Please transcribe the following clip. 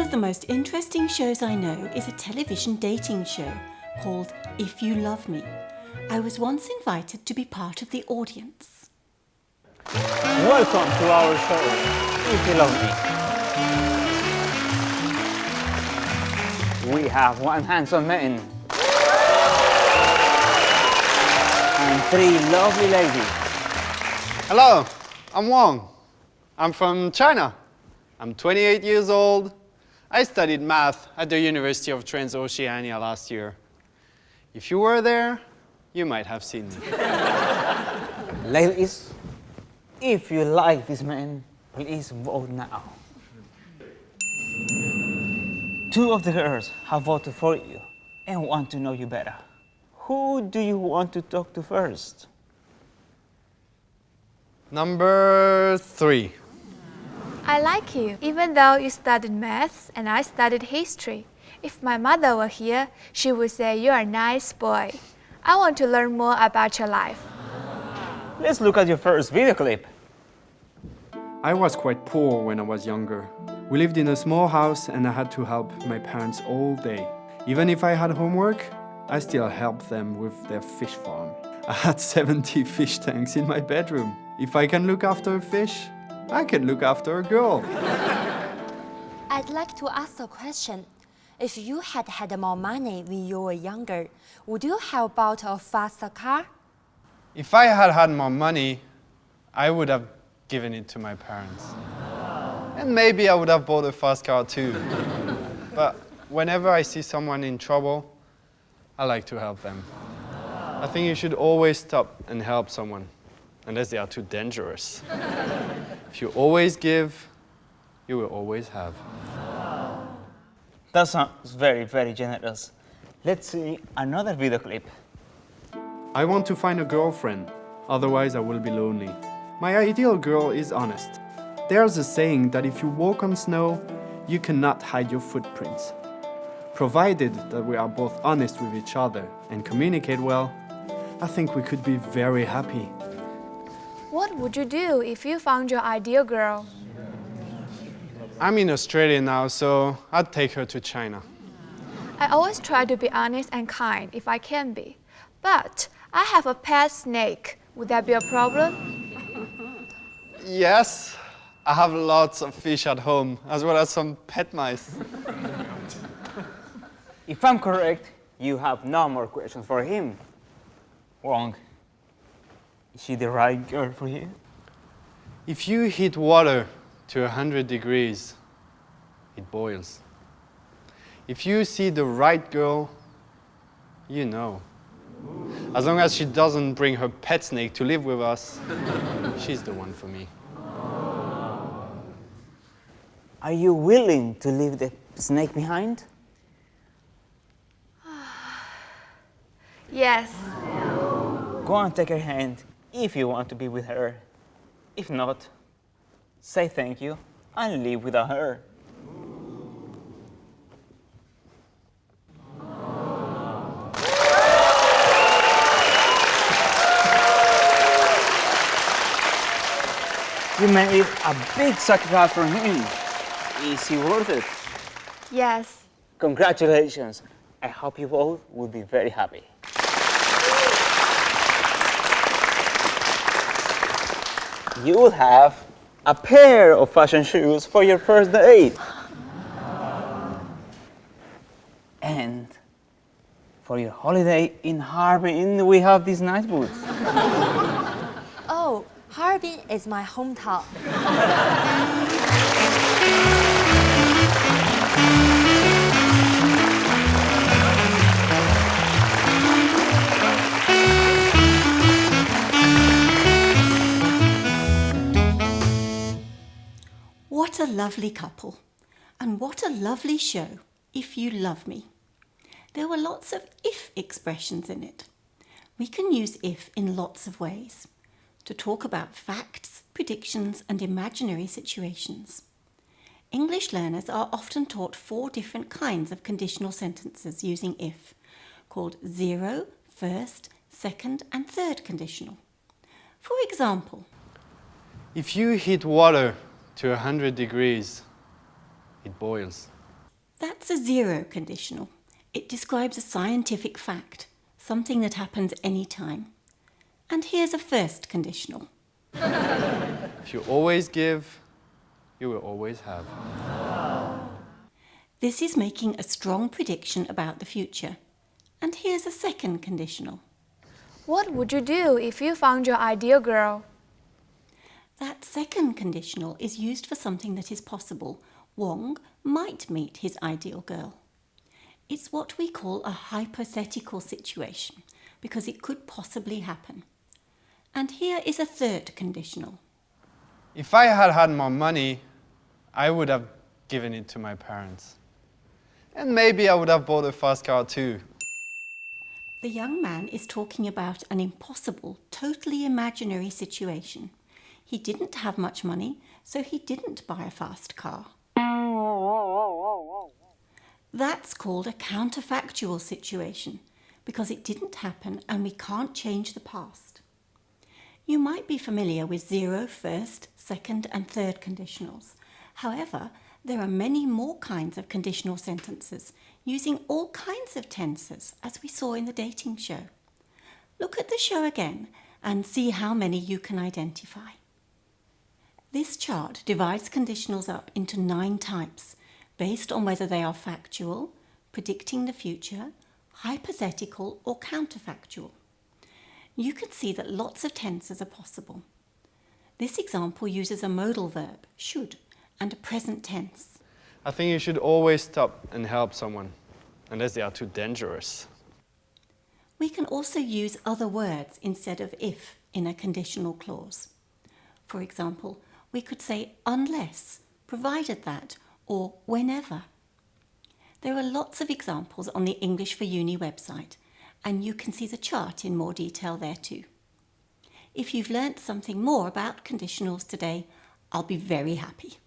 of the most interesting shows I know is a television dating show called If You Love Me. I was once invited to be part of the audience. Welcome to our show, If You Love Me. We have one handsome man and three lovely ladies. Hello, I'm Wong. I'm from China. I'm 28 years old. I studied math at the University of Transoceania last year. If you were there, you might have seen me. Ladies, if you like this man, please vote now. Two of the girls have voted for you and want to know you better. Who do you want to talk to first? Number 3. I like you, even though you studied maths and I studied history. If my mother were here, she would say you're a nice boy. I want to learn more about your life. Let's look at your first video clip. I was quite poor when I was younger. We lived in a small house and I had to help my parents all day. Even if I had homework, I still helped them with their fish farm. I had 70 fish tanks in my bedroom. If I can look after a fish, I can look after a girl. I'd like to ask a question. If you had more money when you were younger, would you have bought a faster car? If I had more money, I would have given it to my parents. And maybe I would have bought a fast car too. But whenever I see someone in trouble, I like to help them. I think you should always stop and help someone, unless they are too dangerous. If you always give, you will always have. That sounds very, very generous. Let's see another video clip. I want to find a girlfriend, otherwise I will be lonely. My ideal girl is honest. There's a saying that if you walk on snow, you cannot hide your footprints. Provided that we are both honest with each other and communicate well, I think we could be very happy. What would you do if you found your ideal girl? I'm in Australia now, so I'd take her to China. I always try to be honest and kind if I can be. But I have a pet snake. Would that be a problem? Yes, I have lots of fish at home, as well as some pet mice. If I'm correct, you have no more questions for him. Wrong. Is she the right girl for you? If you heat water to 100 degrees, it boils. If you see the right girl, you know. As long as she doesn't bring her pet snake to live with us, she's the one for me. Are you willing to leave the snake behind? Yes. Go and take her hand if you want to be with her. If not, say thank you and leave without her. You made a big sacrifice for him. Is he worth it? Yes. Congratulations. I hope you both will be very happy. You will have a pair of fashion shoes for your first date. And for your holiday in Harbin, we have these nice boots. Oh, Harbin is my hometown. What a lovely couple. And what a lovely show, If You Love Me. There were lots of if expressions in it. We can use if in lots of ways. To talk about facts, predictions and imaginary situations. English learners are often taught 4 different kinds of conditional sentences using if, called 0, first, second and third conditional. For example, If you heat water to 100 degrees, it boils. That's a zero conditional. It describes a scientific fact, something that happens any time. And here's a first conditional. If you always give, you will always have. This is making a strong prediction about the future. And here's a second conditional. What would you do if you found your ideal girl? That second conditional is used for something that is possible. Wong might meet his ideal girl. It's what we call a hypothetical situation because it could possibly happen. And here is a third conditional. If I had had more money, I would have given it to my parents. And maybe I would have bought a fast car too. The young man is talking about an impossible, totally imaginary situation. He didn't have much money, so he didn't buy a fast car. That's called a counterfactual situation because it didn't happen and we can't change the past. You might be familiar with zero, first, second and third conditionals. However, there are many more kinds of conditional sentences using all kinds of tenses, as we saw in the dating show. Look at the show again and see how many you can identify. This chart divides conditionals up into 9 types, based on whether they are factual, predicting the future, hypothetical or counterfactual. You can see that lots of tenses are possible. This example uses a modal verb, should, and a present tense. I think you should always stop and help someone, unless they are too dangerous. We can also use other words instead of if in a conditional clause. For example, we could say unless, provided that, or whenever. There are lots of examples on the English for Uni website, and you can see the chart in more detail there too. If you've learnt something more about conditionals today, I'll be very happy.